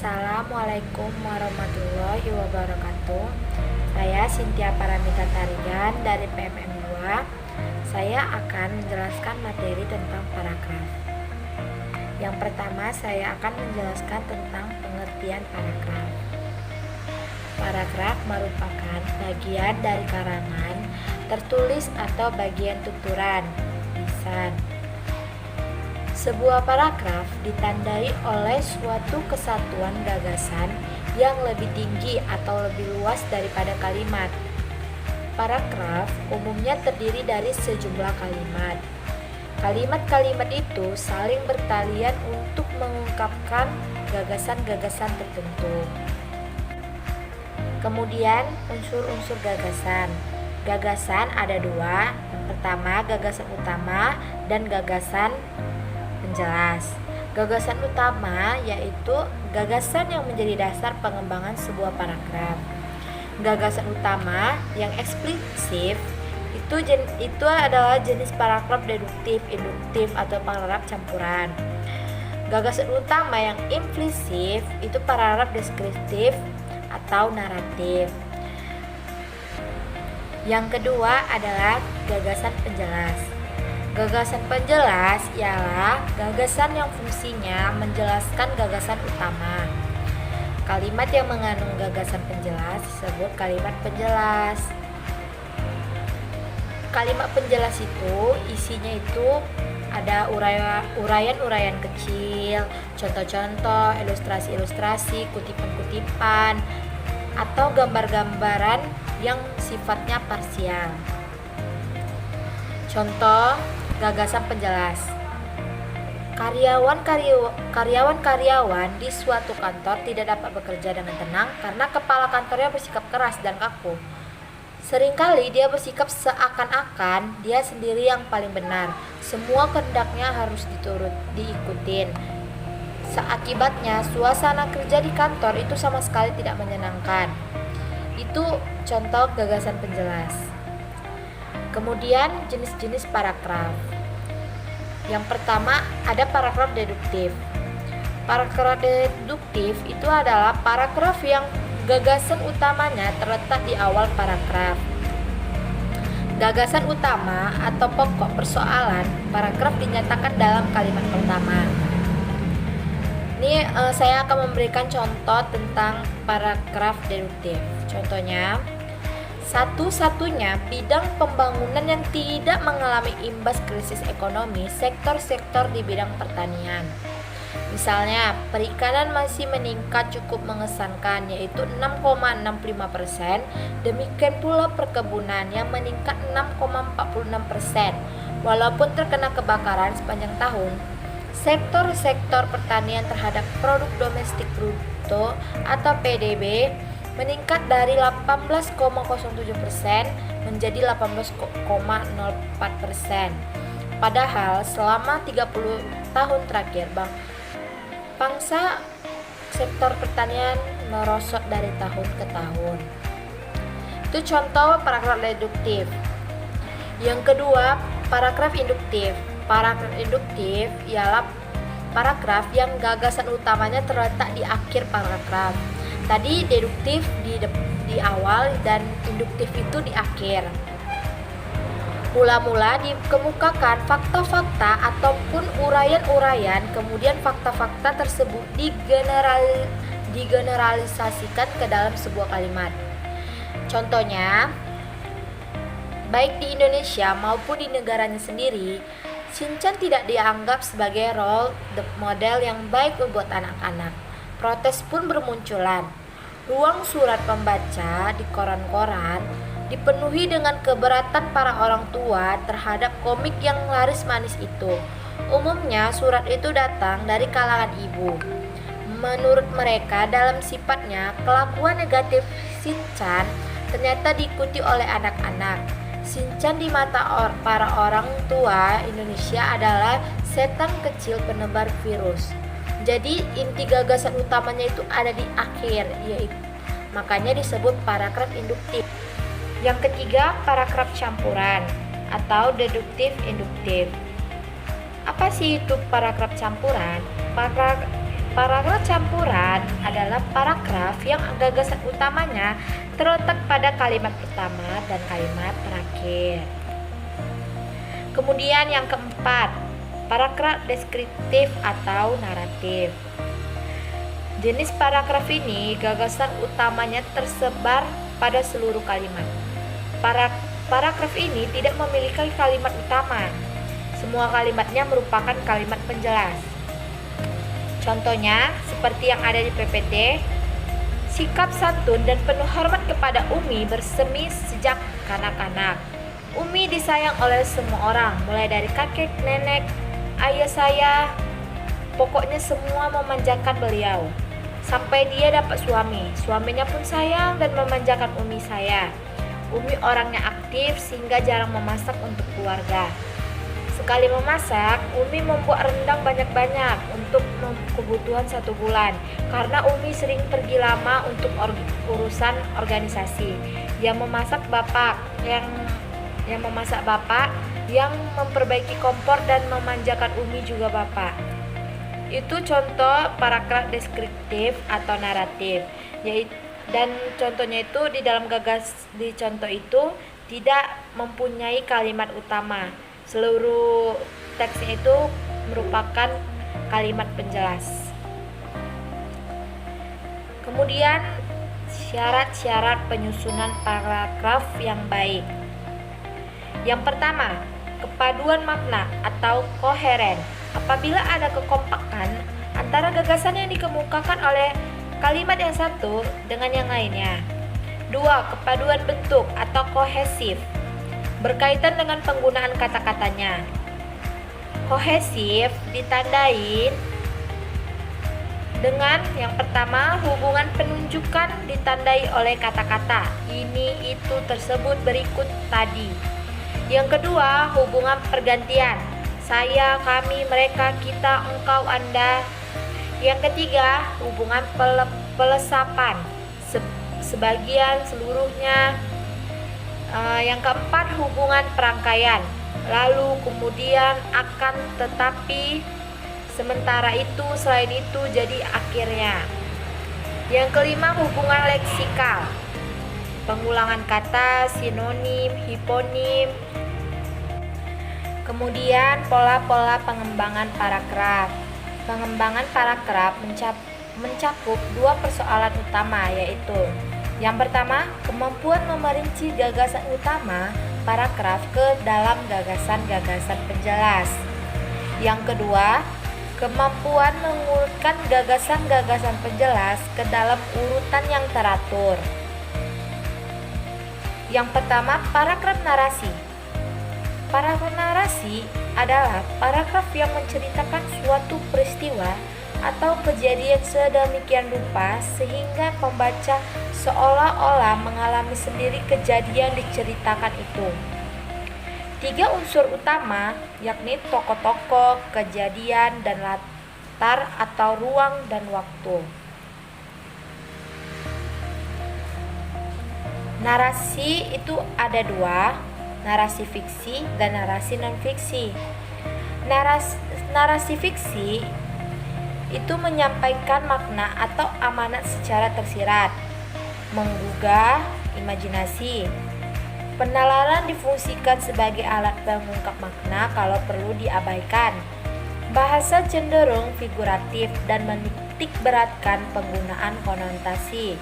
Assalamualaikum warahmatullahi wabarakatuh. Saya Cynthia Paramita Tarigan dari PMM 2. Saya akan menjelaskan materi tentang paragraf. Yang pertama, saya akan menjelaskan tentang pengertian paragraf. Paragraf merupakan bagian dari karangan, tertulis atau bagian tuturan, lisan. Sebuah paragraf ditandai oleh suatu kesatuan gagasan yang lebih tinggi atau lebih luas daripada kalimat. Paragraf umumnya terdiri dari sejumlah kalimat. Kalimat-kalimat itu saling bertalian untuk mengungkapkan gagasan-gagasan tertentu. Kemudian unsur-unsur gagasan. Gagasan ada dua. Pertama, gagasan utama dan gagasan penjelas. Gagasan utama yaitu gagasan yang menjadi dasar pengembangan sebuah paragraf. Gagasan utama yang eksplisit itu adalah jenis paragraf deduktif, induktif atau paragraf campuran. Gagasan utama yang implisit itu paragraf deskriptif atau naratif. Yang kedua adalah gagasan penjelas. Gagasan penjelas ialah gagasan yang fungsinya menjelaskan gagasan utama. Kalimat yang mengandung gagasan penjelas disebut kalimat penjelas. Kalimat penjelas itu isinya itu ada uraian-uraian kecil, contoh-contoh, ilustrasi-ilustrasi, kutipan-kutipan, atau gambar-gambaran yang sifatnya parsial. Contoh gagasan penjelas. Karyawan-karyawan di suatu kantor tidak dapat bekerja dengan tenang karena kepala kantornya bersikap keras dan kaku. Seringkali dia bersikap seakan-akan dia sendiri yang paling benar. Semua kehendaknya harus diikutin. Akibatnya, suasana kerja di kantor itu sama sekali tidak menyenangkan. Itu contoh gagasan penjelas. Kemudian jenis-jenis paragraf. Yang pertama ada paragraf deduktif. Paragraf deduktif itu adalah paragraf yang gagasan utamanya terletak di awal paragraf. Gagasan utama atau pokok persoalan paragraf dinyatakan dalam kalimat pertama. Ini saya akan memberikan contoh tentang paragraf deduktif. Contohnya, satu-satunya bidang pembangunan yang tidak mengalami imbas krisis ekonomi sektor-sektor di bidang pertanian. Misalnya, perikanan masih meningkat cukup mengesankan yaitu 6,65%, demikian pula perkebunan yang meningkat 6,46%. Walaupun terkena kebakaran sepanjang tahun, sektor-sektor pertanian terhadap produk domestik bruto atau PDB meningkat dari 18,07% menjadi 18,04%. Padahal selama 30 tahun terakhir bangsa sektor pertanian merosot dari tahun ke tahun. Itu contoh paragraf deduktif. Yang kedua, paragraf induktif. Paragraf induktif ialah paragraf yang gagasan utamanya terletak di akhir paragraf. Tadi deduktif di awal dan induktif itu di akhir. Mula-mula dikemukakan fakta-fakta ataupun uraian-uraian, kemudian fakta-fakta tersebut digeneralisasikan ke dalam sebuah kalimat. Contohnya, baik di Indonesia maupun di negaranya sendiri, Shinchan tidak dianggap sebagai role model yang baik buat anak-anak. Protes pun bermunculan. Ruang surat pembaca di koran-koran dipenuhi dengan keberatan para orang tua terhadap komik yang laris manis itu. Umumnya surat itu datang dari kalangan ibu. Menurut mereka, dalam sifatnya, kelakuan negatif Shinchan ternyata diikuti oleh anak-anak. Shinchan di mata para orang tua Indonesia adalah setan kecil penebar virus. Jadi inti gagasan utamanya itu ada di akhir, yaitu makanya disebut paragraf induktif. Yang ketiga, paragraf campuran atau deduktif induktif. Apa sih itu paragraf campuran? Paragraf campuran adalah paragraf yang gagasan utamanya terletak pada kalimat pertama dan kalimat terakhir. Kemudian yang keempat, paragraf deskriptif atau naratif. Jenis paragraf ini gagasan utamanya tersebar pada seluruh kalimat. Paragraf ini tidak memiliki kalimat utama. Semua kalimatnya merupakan kalimat penjelas. Contohnya, seperti yang ada di PPT, sikap santun dan penuh hormat kepada Umi bersemi sejak kanak-kanak. Umi disayang oleh semua orang, mulai dari kakek, nenek, ayah saya, pokoknya semua memanjakan beliau. Sampai dia dapat suami, suaminya pun sayang dan memanjakan Umi saya. Umi orangnya aktif sehingga jarang memasak untuk keluarga. Sekali memasak, Umi membuat rendang banyak-banyak untuk kebutuhan 1 bulan. Karena Umi sering pergi lama untuk urusan organisasi. Yang memasak bapak, yang memperbaiki kompor dan memanjakan Umi juga bapak. Itu contoh paragraf deskriptif atau naratif. Dan contohnya itu di contoh itu tidak mempunyai kalimat utama. Seluruh teksnya itu merupakan kalimat penjelas. Kemudian syarat-syarat penyusunan paragraf yang baik. Yang pertama, kepaduan makna atau koheren. Apabila ada kekompakan antara gagasan yang dikemukakan oleh kalimat yang satu dengan yang lainnya. 2. Kepaduan bentuk atau kohesif. Berkaitan dengan penggunaan kata-katanya. Kohesif ditandai dengan yang pertama, hubungan penunjukan ditandai oleh kata-kata ini, itu, tersebut, berikut, tadi. Yang kedua, hubungan pergantian. Saya, kami, mereka, kita, engkau, Anda. Yang ketiga, hubungan pelesapan. Sebagian, seluruhnya. Yang keempat, hubungan perangkaian. Lalu, kemudian, akan, tetapi, sementara itu, selain itu, jadi akhirnya. Yang kelima, hubungan leksikal. Pengulangan kata, sinonim, hiponim. Kemudian, pola-pola pengembangan paragraf. Pengembangan paragraf mencakup 2 persoalan utama, yaitu yang pertama, kemampuan memerinci gagasan utama paragraf ke dalam gagasan-gagasan penjelas. Yang kedua, kemampuan mengurutkan gagasan-gagasan penjelas ke dalam urutan yang teratur. Yang pertama, paragraf narasi. Paragraf narasi adalah paragraf yang menceritakan suatu peristiwa atau kejadian sedemikian rupa sehingga pembaca seolah-olah mengalami sendiri kejadian diceritakan itu. 3 unsur utama, yakni tokoh-tokoh, kejadian, dan latar atau ruang dan waktu. Narasi itu ada 2, narasi fiksi dan narasi non-fiksi. Narasi fiksi itu menyampaikan makna atau amanat secara tersirat, menggugah imajinasi. Penalaran difungsikan sebagai alat pengungkap makna kalau perlu diabaikan. Bahasa cenderung figuratif dan menitik beratkan penggunaan konotasi.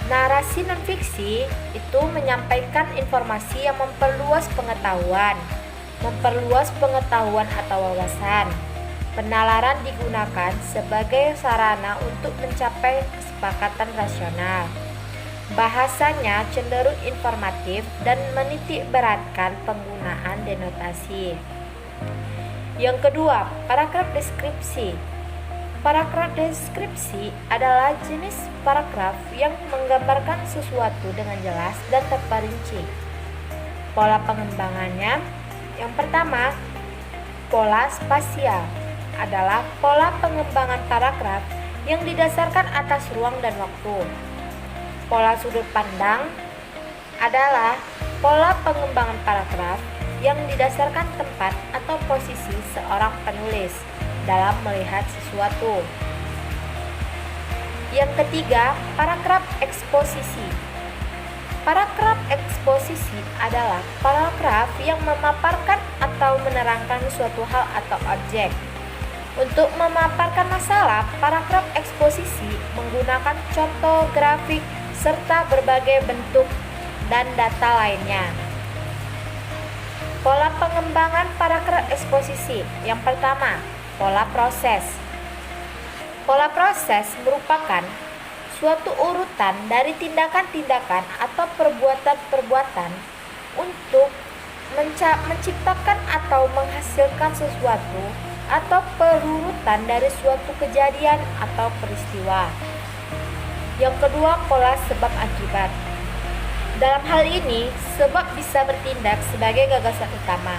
Narasi non-fiksi itu menyampaikan informasi yang memperluas pengetahuan atau wawasan. Penalaran digunakan sebagai sarana untuk mencapai kesepakatan rasional. Bahasanya cenderung informatif dan menitik beratkan penggunaan denotasi. Yang kedua, paragraf deskripsi. Paragraf deskripsi adalah jenis paragraf yang menggambarkan sesuatu dengan jelas dan terperinci. Pola pengembangannya, yang pertama, pola spasial adalah pola pengembangan paragraf yang didasarkan atas ruang dan waktu. Pola sudut pandang adalah pola pengembangan paragraf yang didasarkan tempat atau posisi seorang penulis. dalam melihat sesuatu. Yang ketiga, paragraf eksposisi. Paragraf eksposisi adalah paragraf yang memaparkan atau menerangkan suatu hal atau objek. Untuk memaparkan masalah, paragraf eksposisi menggunakan contoh grafik serta berbagai bentuk dan data lainnya. Pola pengembangan paragraf eksposisi. Yang pertama, pola proses. Pola proses merupakan suatu urutan dari tindakan-tindakan atau perbuatan-perbuatan untuk menciptakan atau menghasilkan sesuatu, atau perurutan dari suatu kejadian atau peristiwa. Yang kedua, pola sebab akibat. Dalam hal ini, sebab bisa bertindak sebagai gagasan utama,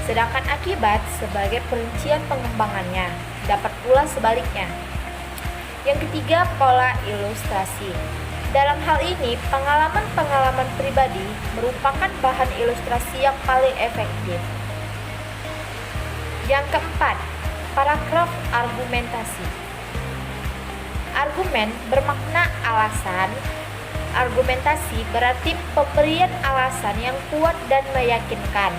sedangkan akibat sebagai perincian pengembangannya. Dapat pula sebaliknya. Yang ketiga, pola ilustrasi. Dalam hal ini, pengalaman-pengalaman pribadi merupakan bahan ilustrasi yang paling efektif. Yang keempat, paragraf argumentasi. Argumen bermakna alasan. Argumentasi berarti pemberian alasan yang kuat dan meyakinkan.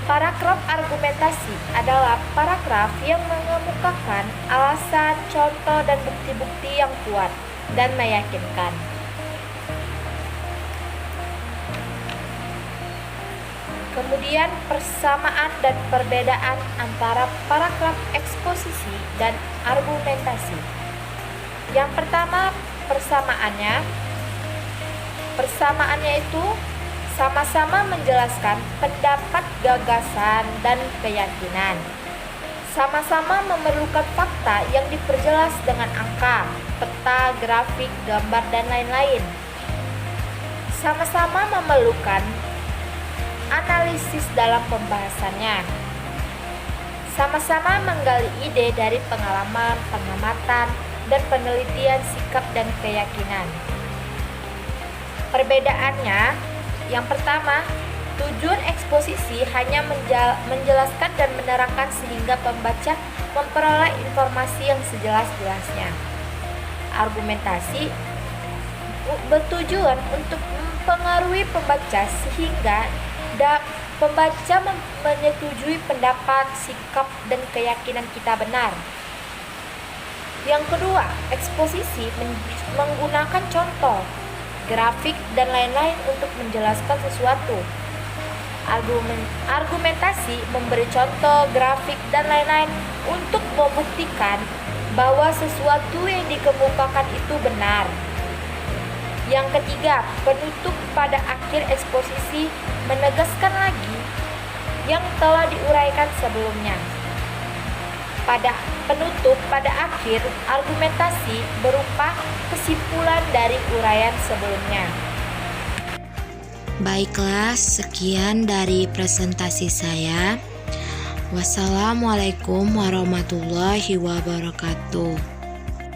Paragraf argumentasi adalah paragraf yang mengemukakan alasan, contoh, dan bukti-bukti yang kuat dan meyakinkan. Kemudian, persamaan dan perbedaan antara paragraf eksposisi dan argumentasi. Yang pertama, Persamaannya itu sama-sama menjelaskan pendapat, gagasan, dan keyakinan. Sama-sama memerlukan fakta yang diperjelas dengan angka, peta, grafik, gambar, dan lain-lain. Sama-sama memerlukan analisis dalam pembahasannya. Sama-sama menggali ide dari pengalaman, pengamatan, dan penelitian sikap dan keyakinan. Perbedaannya, yang pertama, tujuan eksposisi hanya menjelaskan dan menerangkan sehingga pembaca memperoleh informasi yang sejelas-jelasnya. Argumentasi bertujuan untuk mempengaruhi pembaca sehingga pembaca menyetujui pendapat, sikap, dan keyakinan kita benar. Yang kedua, eksposisi menggunakan contoh, grafik, dan lain-lain untuk menjelaskan sesuatu. Argumentasi memberi contoh, grafik, dan lain-lain untuk membuktikan bahwa sesuatu yang dikemukakan itu benar. Yang ketiga, penutup pada akhir eksposisi menegaskan lagi yang telah diuraikan sebelumnya. Pada penutup pada akhir argumentasi berupa kesimpulan dari uraian sebelumnya. Baiklah, sekian dari presentasi saya. Wassalamualaikum warahmatullahi wabarakatuh.